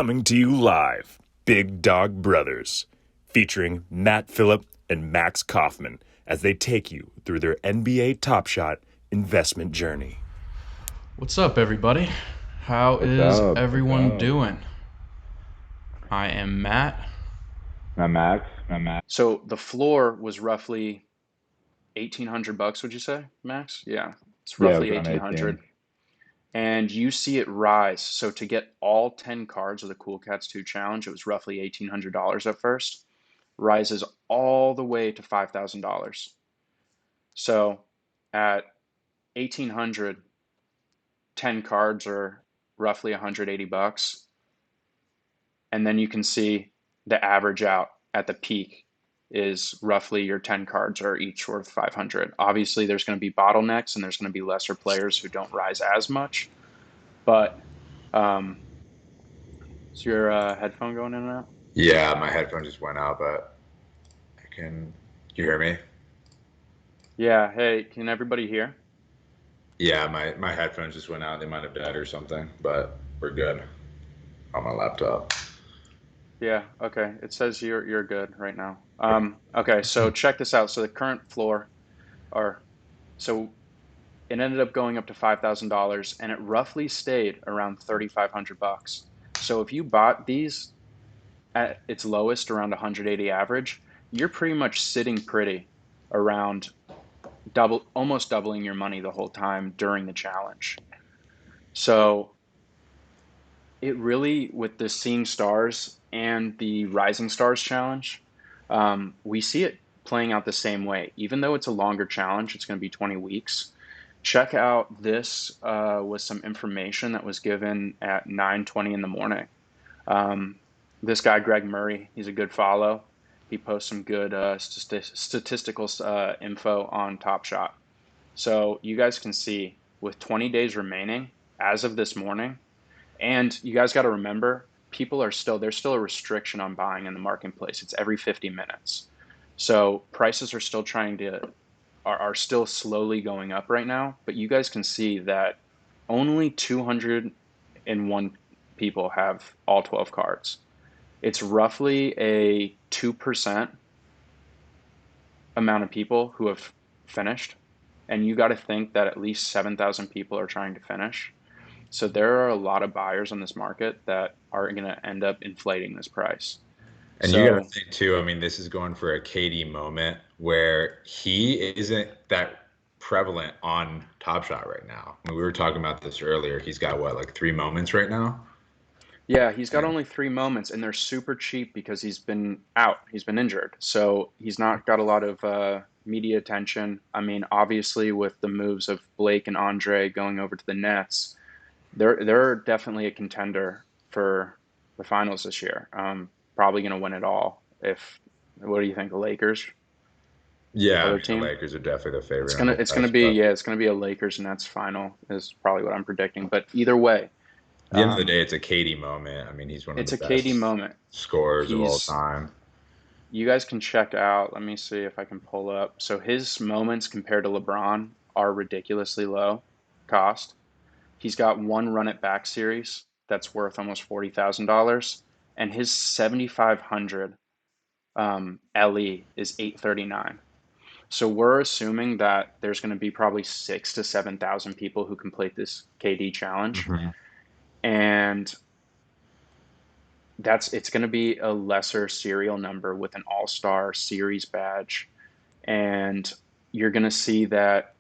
Coming to you live, Big Dog Brothers, featuring Matt Phillip and Max Kaufman as they take you through their NBA Top Shot investment journey. What's up, everybody? How What's is up? everyone doing? I am Matt. I'm Max. So the floor was roughly 1,800 bucks, would you say, Max? Yeah, it's Yeah, it was roughly around 1,800. 18. And you see it rise. So to get all 10 cards of the Cool Cats 2 challenge, it was roughly $1,800 at first, rises all the way to $5,000. So at 1,800, 10 cards are roughly 180 bucks. And then you can see the average out at the peak is roughly your 10 cards are each worth 500. Obviously, there's going to be bottlenecks and there's going to be lesser players who don't rise as much. But um, is your headphone going in and out? Yeah, my headphone just went out, but I can. You hear me? Yeah. Hey, can everybody hear? Yeah, my headphones just went out. They might have died or something, but we're good on my laptop. Yeah. Okay. It says you're good right now. Okay. So check this out. So the current floor, or so it ended up going up to $5,000, and it roughly stayed around 3,500 bucks. So if you bought these at its lowest around 180 average, you're pretty much sitting pretty around almost doubling your money the whole time during the challenge. So it really, with the Seeing Stars and the Rising Stars challenge, we see it playing out the same way. Even though it's a longer challenge, it's going to be 20 weeks. Check out this was some information that was given at 9:20 in the morning. Um, this guy, Greg Murray, he's a good follow. He posts some good statistical info on Top Shot. So you guys can see with 20 days remaining as of this morning, and you guys got to remember, there's still a restriction on buying in the marketplace. It's every 50 minutes. So prices are still are still slowly going up right now, but you guys can see that only 201 people have all 12 cards. It's roughly a 2% amount of people who have finished, and you got to think that at least 7,000 people are trying to finish. So there are a lot of buyers on this market that are going to end up inflating this price. And you got to So think too. I mean, this is going for a KD moment where he isn't that prevalent on Top Shot right now. I mean, we were talking about this earlier. He's got what, like 3 moments right now? yeah, he's got And only 3 moments, and they're super cheap because he's been out, he's been injured, so he's not got a lot of media attention. I mean, obviously, with the moves of Blake and Andre going over to the Nets, they're definitely a contender for the finals this year. Probably going to win it all. If What do you think, the Lakers, yeah, I other mean, the team? Lakers are definitely the favorite It's in gonna the it's gonna West, be but yeah, it's gonna be a Lakers Nets final is probably what I'm predicting. But either way, at the end of the um, day, it's a KD moment. I mean, he's one of it's the a KD best moment. scorers of all He's time. You guys can check out. Let me see if I can pull up. So his moments compared to LeBron are ridiculously low cost. He's got one run it back series that's worth almost $40,000, and his 7,500 LE is 839. So we're assuming that there's going to be probably 6 to 7,000 people who complete this KD challenge, Mhm. and it's going to be a lesser serial number with an all-star series badge, and you're going to see that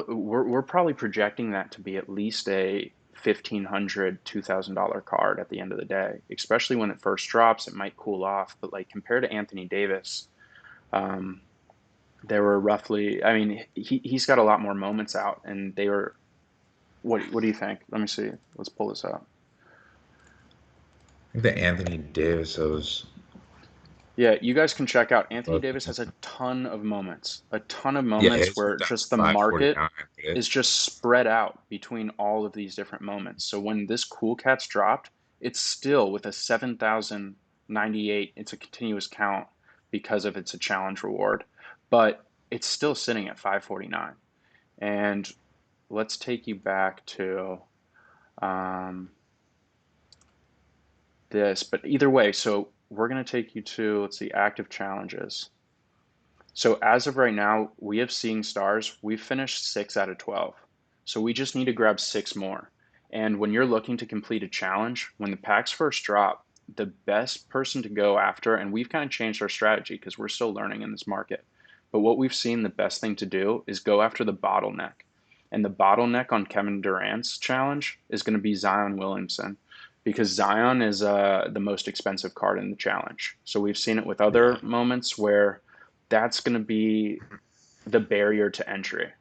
we're probably projecting that to be at least a $1,500 $2,000 card at the end of the day. Especially when it first drops, it might cool off, but like compared to Anthony Davis, um, there were roughly, I mean, he's got a lot more moments out, and they were. What do you think? Let me see. Let's pull this up. I think the Anthony Davis was. Yeah, you guys can check out. Anthony Davis has a ton of Yeah, moments his where was at just the market 549, right? is just spread out between all of these different moments. So when this Cool Cats dropped, it's still with a 7,098. It's a continuous count because of it's a challenge reward, but it's still sitting at 549. And let's take you back to um, this, but either way, so we're going to take you to, let's see, active challenges. So as of right now, we have Seeing Stars. We've finished 6 out of 12. So we just need to grab 6 more. And when you're looking to complete a challenge, when the packs first drop, the best person to go after, and we've kind of changed our strategy because we're still learning in this market. But what we've seen the best thing to do is go after the bottleneck. And the bottleneck on Kevin Durant's challenge is going to be Zion Williamson because Zion is the most expensive card in the challenge. So we've seen it with other Yeah. moments where that's going to be the barrier to entry.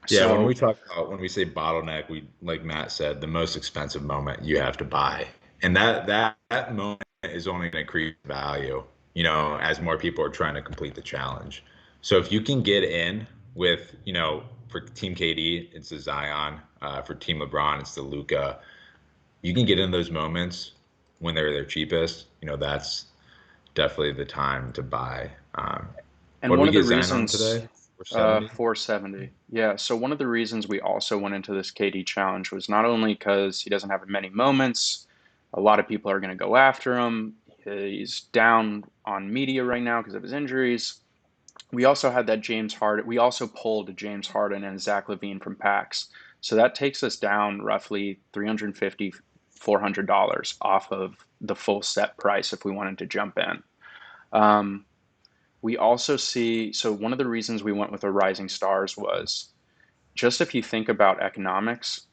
Yeah, when So we talk about when we say bottleneck, we like Matt said, the most expensive moment you have to buy. And that moment is only going to increase value, as more people are trying to complete the challenge. So if you can get in with, for Team KD, it's the Zion. For Team LeBron, it's the Luca. You can get in those moments when they're their cheapest. That's definitely the time to buy. and What did one we of the get Zion on reasons, today? 470? 470. Yeah. So one of the reasons we also went into this KD challenge was not only because he doesn't have many moments, a lot of people are going to go after him. He's down on media right now because of his injuries. We also had that James Harden. We also pulled James Harden and Zach LaVine from packs. So that takes us down roughly 350, $400 off of the full set price if we wanted to jump in. Um, we also see, so one of the reasons we went with the Rising Stars was just if you think about economics,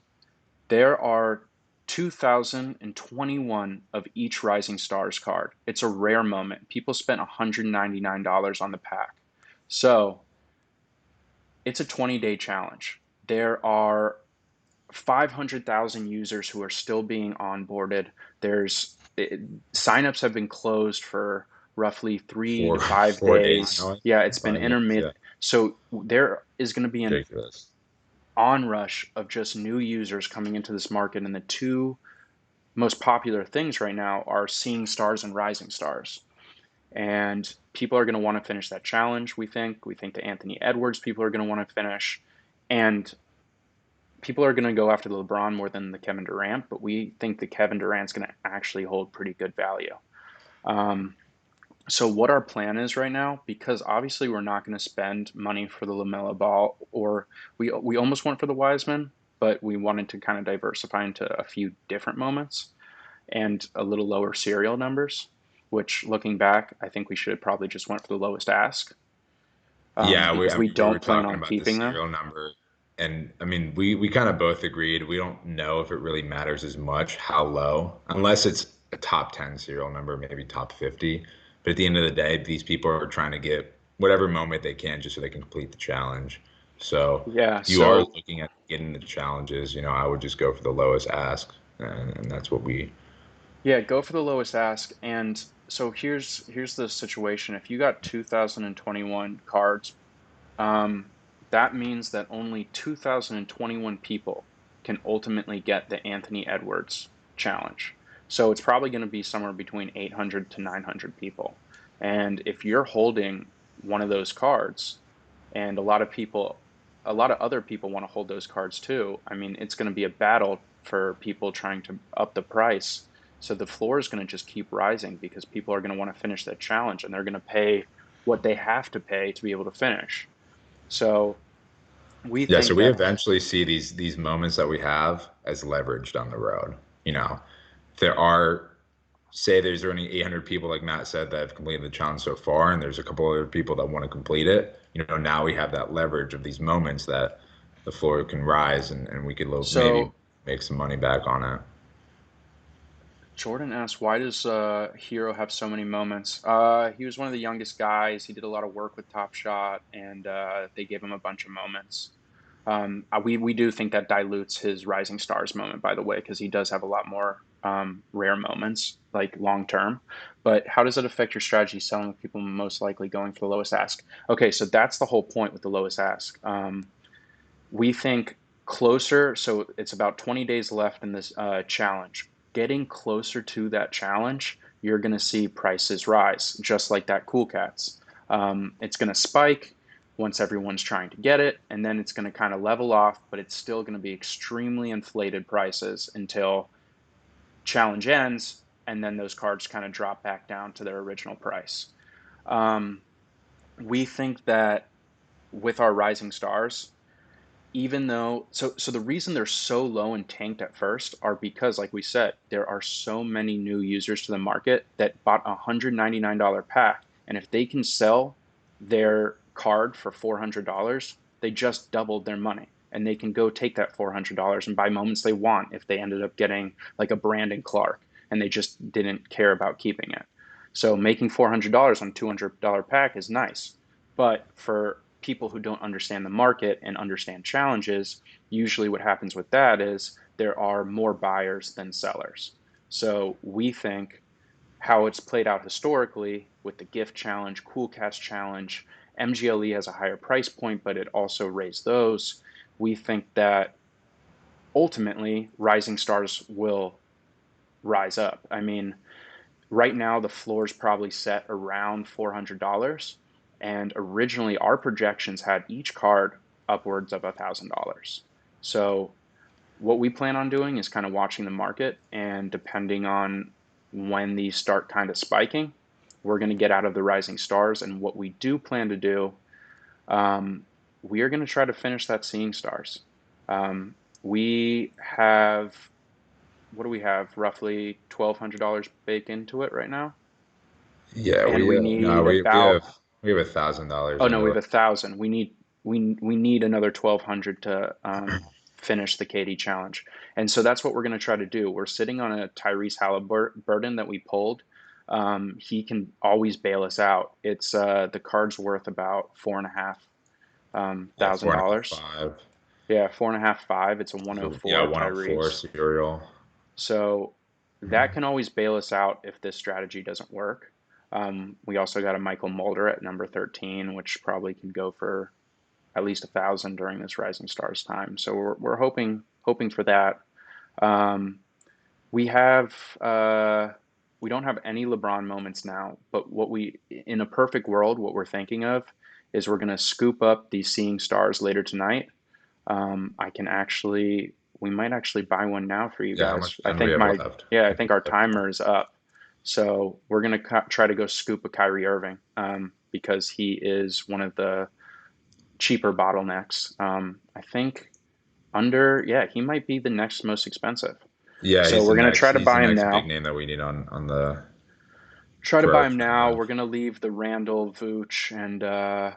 there are 2021 of each Rising Stars card. It's a rare moment. People spent $199 on the pack. So it's a 20-day challenge. There are 500,000 users who are still being onboarded. There's signups have been closed for roughly three Four to five 4 days days. now. Yeah, it's been 5 days. Yeah, intermittent. So there is going to be an ridiculous. onrush of just new users coming into this market, and the two most popular things right now are Seeing Stars and Rising Stars. And people are going to want to finish that challenge, we think. We think the Anthony Edwards people are going to want to finish. And people are going to go after the LeBron more than the Kevin Durant, but we think the Kevin Durant's going to actually hold pretty good value. Um, so what our plan is right now, because obviously we're not going to spend money for the LaMelo Ball, or we almost went for the Wiseman, but we wanted to kind of diversify into a few different moments and a little lower serial numbers. Which, looking back, I think we should have probably just went for the lowest ask Yeah, because I we mean, we were don't plan talking on about the keeping them. serial number, and I mean, we kind of both agreed we don't know if it really matters as much how low, unless it's a top 10 serial number, maybe top 50. But at the end of the day, these people are trying to get whatever moment they can just so they can complete the challenge. So Yeah, if you are so looking at getting the challenges, I would just go for the lowest ask, and that's what we. yeah, go for the lowest ask. And so here's the situation. If you got 2021 cards, um, that means that only 2021 people can ultimately get the Anthony Edwards challenge. So it's probably going to be somewhere between 800 to 900 people. And if you're holding one of those cards, and a lot of other people want to hold those cards too. I mean, it's going to be a battle for people trying to up the price. So the floor is going to just keep rising because people are going to want to finish that challenge and they're going to pay what they have to pay to be able to finish. So we Yeah, so think we that, eventually see these moments that we have as leverage down the road. If there are, say there's only 800 people, like Matt said, that have completed the challenge so far, and there's a couple other people that want to complete it. Now we have that leverage of these moments that the floor can rise, and we could maybe so make some money back on it. Jordan asks, why does Hero have so many moments? He was one of the youngest guys. He did a lot of work with Top Shot, and they gave him a bunch of moments. We do think that dilutes his Rising Stars moment, by the way, because he does have a lot more rare moments, like long term. But how does it affect your strategy selling with people most likely going for the lowest ask? Okay, so that's the whole point with the lowest ask. We think closer, so it's about 20 days left in this challenge. Getting closer to that challenge, you're going to see prices rise, just like that Cool Cats. It's going to spike once everyone's trying to get it, and then it's going to kind of level off, but it's still going to be extremely inflated prices until challenge ends and then those cards kind of drop back down to their original price. Um, we think that with our Rising Stars, even though so the reason they're so low and tanked at first are because, like we said, there are so many new users to the market that bought a $199 pack, and if they can sell their card for $400, they just doubled their money, and they can go take that $400 and buy moments they want if they ended up getting like a Brandon Clark and they just didn't care about keeping it. So making $400 on a $200 pack is nice, but for people who don't understand the market and understand challenges, usually what happens with that is there are more buyers than sellers. So we think how it's played out historically with the gift challenge, cool cast challenge, MGLE has a higher price point, but it also raised those. We think that ultimately Rising Stars will rise up. I mean, right now the floor is probably set around $400, and originally our projections had each card upwards of $1,000. So what we plan on doing is kind of watching the market, and depending on when these start kind of spiking, we're going to get out of the Rising Stars. And what we do plan to do, we are going to try to finish that Seeing Stars. We have, what do we have? Roughly $1,200 baked into it right now, Yeah, and we no, need we about, have $1,000 oh no, we into have it. 1,000. We need another 1,200 to finish the KD challenge, and so that's what we're going to try to do. We're sitting on a Tyrese Halliburton that we pulled. He can always bail us out. It's the card's worth about four and a half Yeah, thousand four and a half, dollars. five. Yeah, four and a half, five. It's a Yeah, 104 104 Tyrese. serial. So that Mhm. can always bail us out if this strategy doesn't work. We also got a Michael Mulder at number 13, which probably could go for at least 1,000 during this Rising Stars time. So we're hoping for that. Um, we have we don't have any LeBron moments now, but what we in a perfect world, what we're thinking of is we're going to scoop up these Seeing Stars later tonight. I can actually, we might actually buy one now for you Yeah, how guys. much time do we have left? Yeah, I I think think we our have timer is up. So we're gonna try to go scoop a Kyrie Irving, because he is one of the cheaper bottlenecks. I think yeah, he might be the next most expensive. Yeah, So we're gonna try to he's the buy him next big now. name that we need on the Try to for buy our him trade now. line. We're gonna leave the Randall, Vooch, and I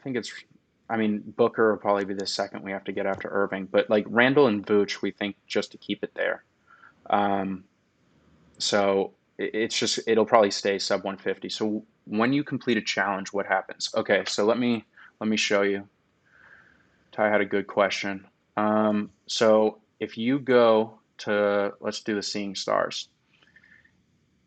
think it's. I mean, Booker will probably be the second we have to get after Irving, but like Randall and Vooch, we think just to keep it there. Um, so it's just it'll probably stay sub 150. So when you complete a challenge, what happens? Okay, so let me show you. Ty had a good question. So if you go to, let's do the Seeing Stars.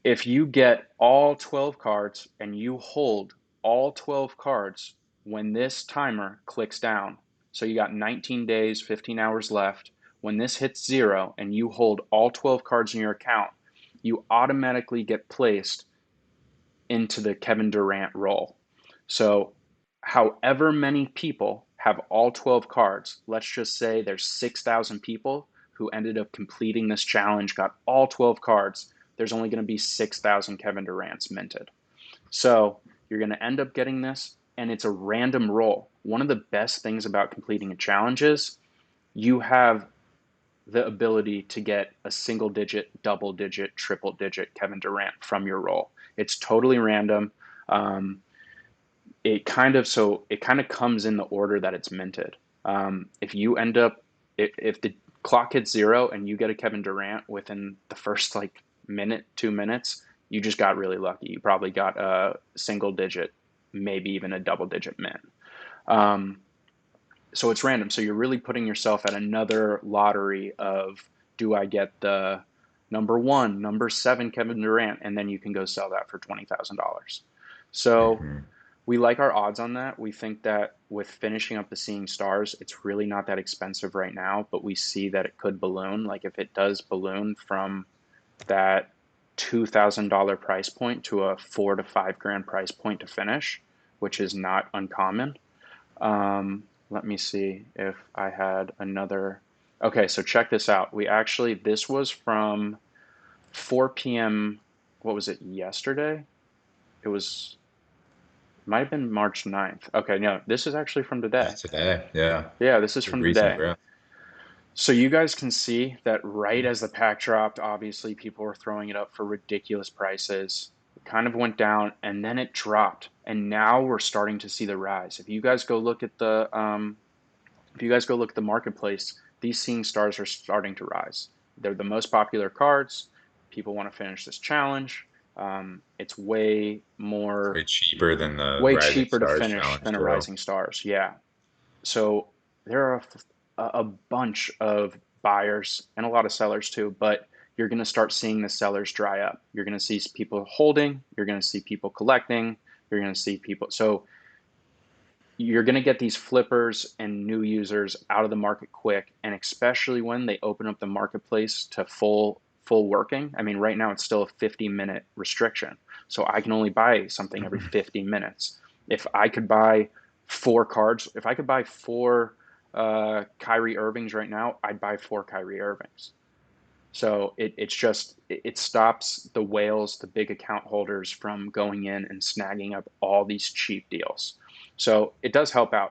If you get all 12 cards and you hold all 12 cards when this timer clicks down, so you got 19 days, 15 hours left. When this hits zero and you hold all 12 cards in your account, you automatically get placed into the Kevin Durant role. So, however many people have all 12 cards, let's just say there's 6,000 people who ended up completing this challenge, got all 12 cards, there's only going to be 6,000 Kevin Durants minted. So, you're going to end up getting this, and it's a random roll. One of the best things about completing a challenge is you have the ability to get a single digit, double digit, triple digit Kevin Durant from your roll. It's totally random. Um, it kind of comes in the order that it's minted. If you end up if the clock hits zero and you get a Kevin Durant within the first like minute, 2 minutes, you just got really lucky. You probably got a single digit, maybe even a double digit mint. Um, so it's random. So you're really putting yourself at another lottery of, do I get the number one, number seven Kevin Durant, and then you can go sell that for $20,000. So Hmm. we like our odds on that. We think that with finishing up the Seeing Stars, it's really not that expensive right now, but we see that it could balloon. Like if it does balloon from that $2,000 price point to a 4 to 5 grand price point to finish, which is not uncommon. Let me see if I had another. Okay, so check this out. This was from 4 p.m. What was it, yesterday? It was, might have been March 9th. Okay, no, this is actually from today. Today. Yeah. Yeah, this is Pretty from recent, today. bro. So you guys can see that right as the pack dropped, obviously people were throwing it up for ridiculous prices. It kind of went down and then it dropped. And now we're starting to see the rise. If you guys go look at the marketplace, these Seeing Stars are starting to rise. They're the most popular cards. People want to finish this challenge. It's Way cheaper than the way Rising cheaper to Stars finish challenge than a too. Rising Stars. Yeah. So there are a bunch of buyers and a lot of sellers too, but you're going to start seeing the sellers dry up. You're going to see people holding, you're going to see people collecting, you're going to see people. So you're going to get these flippers and new users out of the market quick, and especially when they open up the marketplace to full working. I mean, right now it's still a 50-minute restriction, so I can only buy something every 50 minutes. If I could buy four cards, if I could buy four Kyrie Irvings right now, I'd buy four Kyrie Irvings. So it stops the whales, the big account holders, from going in and snagging up all these cheap deals. So it does help out.